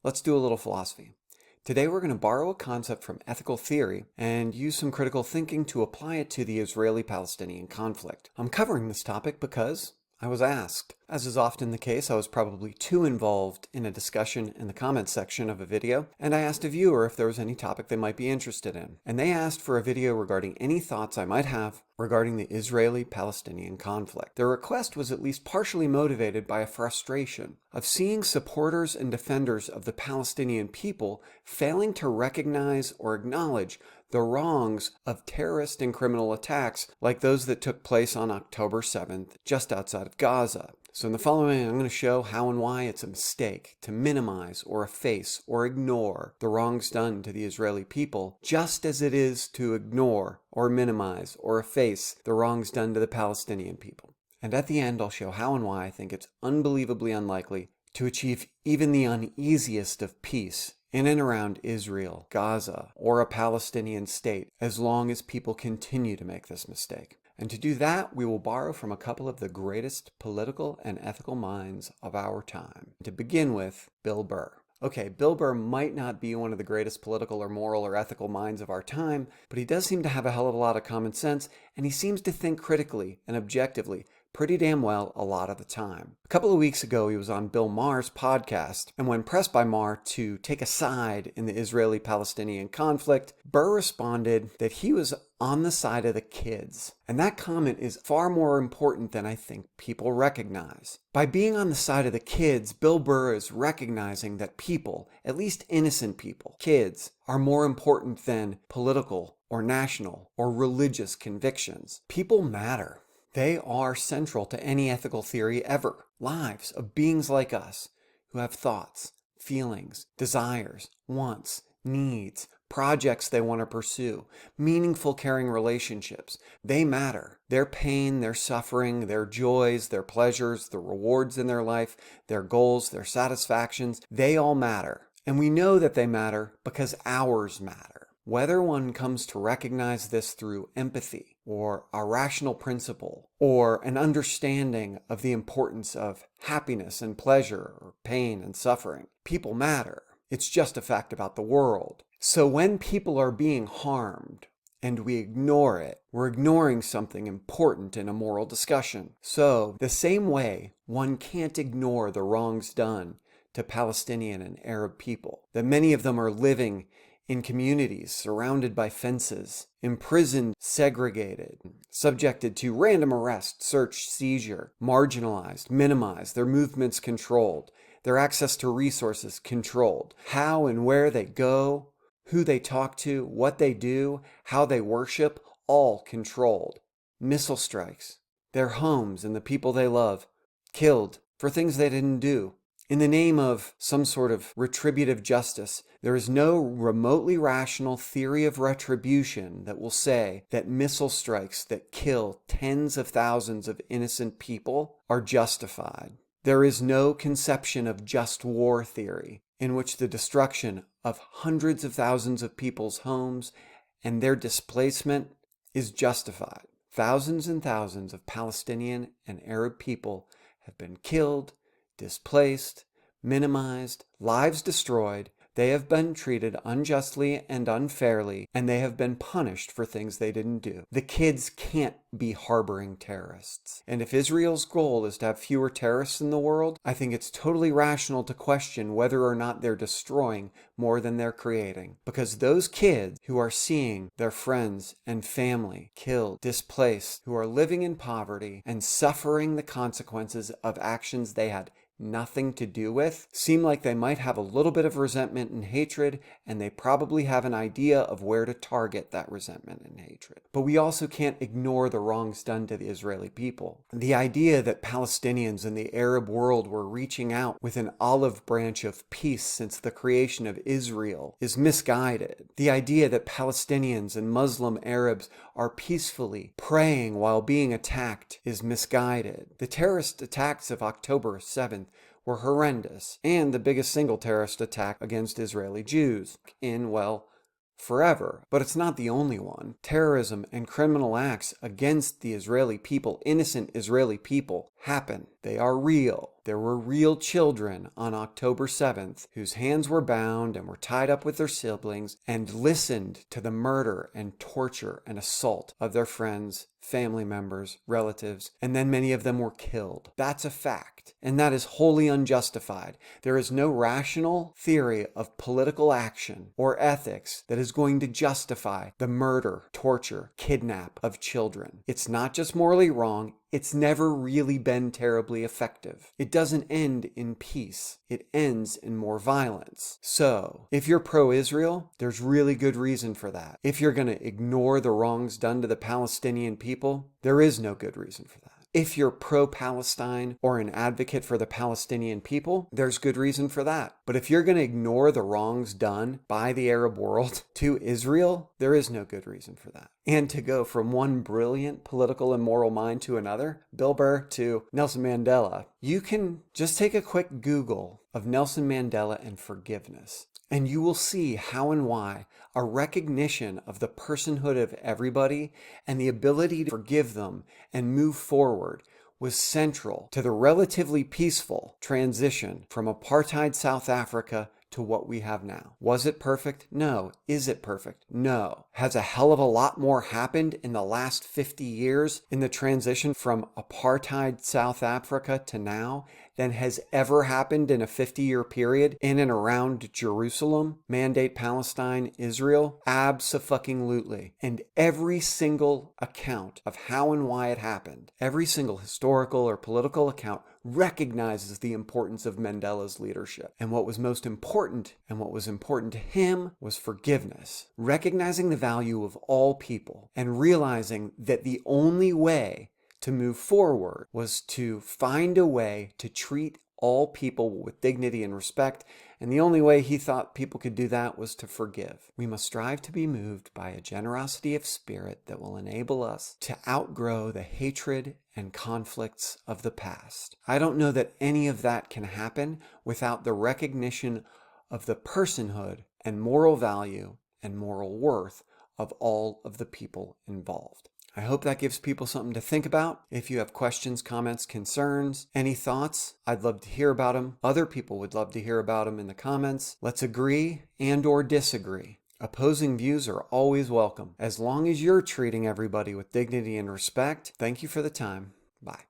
Let's do a little philosophy. Today we're going to borrow a concept from ethical theory and use some critical thinking to apply it to the Israeli-Palestinian conflict. I'm covering this topic because I was asked. As is often the case, I was probably too involved in a discussion in the comments section of a video, and I asked a viewer if there was any topic they might be interested in. And they asked for a video regarding any thoughts I might have regarding the Israeli-Palestinian conflict. Their request was at least partially motivated by a frustration of seeing supporters and defenders of the Palestinian people failing to recognize or acknowledge the wrongs of terrorist and criminal attacks like those that took place on October 7th just outside of Gaza. So in the following, I'm going to show how and why it's a mistake to minimize or efface or ignore the wrongs done to the Israeli people, just as it is to ignore or minimize or efface the wrongs done to the Palestinian people. And at the end, I'll show how and why I think it's unbelievably unlikely to achieve even the uneasiest of peace in and around Israel, Gaza, or a Palestinian state, as long as people continue to make this mistake. And to do that, we will borrow from a couple of the greatest political and ethical minds of our time. To begin with, Bill Burr. Okay, Bill Burr might not be one of the greatest political or moral or ethical minds of our time, but he does seem to have a hell of a lot of common sense, and he seems to think critically and objectively pretty damn well a lot of the time. A couple of weeks ago, he was on Bill Maher's podcast, and when pressed by Maher to take a side in the Israeli-Palestinian conflict, Burr responded that he was on the side of the kids. And that comment is far more important than I think people recognize. By being on the side of the kids, Bill Burr is recognizing that people, at least innocent people, kids, are more important than political or national or religious convictions. People matter. They are central to any ethical theory ever. Lives of beings like us who have thoughts, feelings, desires, wants, needs, projects they want to pursue, meaningful caring relationships. They matter. Their pain, their suffering, their joys, their pleasures, the rewards in their life, their goals, their satisfactions, they all matter. And we know that they matter because ours matter. Whether one comes to recognize this through empathy or a rational principle or an understanding of the importance of happiness and pleasure or pain and suffering, people matter. It's just a fact about the world. So when people are being harmed and we ignore it, we're ignoring something important in a moral discussion. So the same way one can't ignore the wrongs done to Palestinian and Arab people, that many of them are living in communities surrounded by fences, imprisoned, segregated, subjected to random arrest, search, seizure, marginalized, minimized, their movements controlled, their access to resources controlled, how and where they go, who they talk to, what they do, how they worship, all controlled. Missile strikes, their homes and the people they love, killed for things they didn't do. In the name of some sort of retributive justice, there is no remotely rational theory of retribution that will say that missile strikes that kill tens of thousands of innocent people are justified. There is no conception of just war theory in which the destruction of hundreds of thousands of people's homes and their displacement is justified. Thousands and thousands of Palestinian and Arab people have been killed, displaced, minimized, lives destroyed. They have been treated unjustly and unfairly, and they have been punished for things they didn't do. The kids can't be harboring terrorists. And if Israel's goal is to have fewer terrorists in the world, I think it's totally rational to question whether or not they're destroying more than they're creating. Because those kids who are seeing their friends and family killed, displaced, who are living in poverty and suffering the consequences of actions they had nothing to do with, seem like they might have a little bit of resentment and hatred, and they probably have an idea of where to target that resentment and hatred. But we also can't ignore the wrongs done to the Israeli people. The idea that Palestinians in the Arab world were reaching out with an olive branch of peace since the creation of Israel is misguided. The idea that Palestinians and Muslim Arabs are peacefully praying while being attacked is misguided. The terrorist attacks of October 7th were horrendous, and the biggest single terrorist attack against Israeli Jews in, well, forever. But it's not the only one. Terrorism and criminal acts against the Israeli people, innocent Israeli people, happen. They are real. There were real children on October 7th whose hands were bound and were tied up with their siblings and listened to the murder and torture and assault of their friends, family members, relatives, and then many of them were killed. That's a fact, and that is wholly unjustified. There is no rational theory of political action or ethics that is going to justify the murder, torture, kidnap of children. It's not just morally wrong, it's never really been terribly effective. It doesn't end in peace. It ends in more violence. So, if you're pro-Israel, there's really good reason for that. If you're going to ignore the wrongs done to the Palestinian people, there is no good reason for that. If you're pro-Palestine or an advocate for the Palestinian people, there's good reason for that. But if you're going to ignore the wrongs done by the Arab world to Israel, there is no good reason for that. And to go from one brilliant political and moral mind to another, Bill Burr to Nelson Mandela, you can just take a quick Google of Nelson Mandela and forgiveness, and you will see how and why a recognition of the personhood of everybody and the ability to forgive them and move forward was central to the relatively peaceful transition from apartheid South Africa to what we have now. Was it perfect? No. Is it perfect? No. Has a hell of a lot more happened in the last 50 years in the transition from apartheid South Africa to now than has ever happened in a 50-year period in and around Jerusalem? Mandate Palestine, Israel? Abso-fucking-lutely. And every single account of how and why it happened, every single historical or political account recognizes the importance of Mandela's leadership. And what was most important, and what was important to him, was forgiveness. Recognizing the value of all people and realizing that the only way to move forward was to find a way to treat all people with dignity and respect, and the only way he thought people could do that was to forgive. We must strive to be moved by a generosity of spirit that will enable us to outgrow the hatred and conflicts of the past. I don't know that any of that can happen without the recognition of the personhood and moral value and moral worth of all of the people involved. I hope that gives people something to think about. If you have questions, comments, concerns, any thoughts, I'd love to hear about them. Other people would love to hear about them in the comments. Let's agree and or disagree. Opposing views are always welcome. As long as you're treating everybody with dignity and respect, thank you for the time. Bye.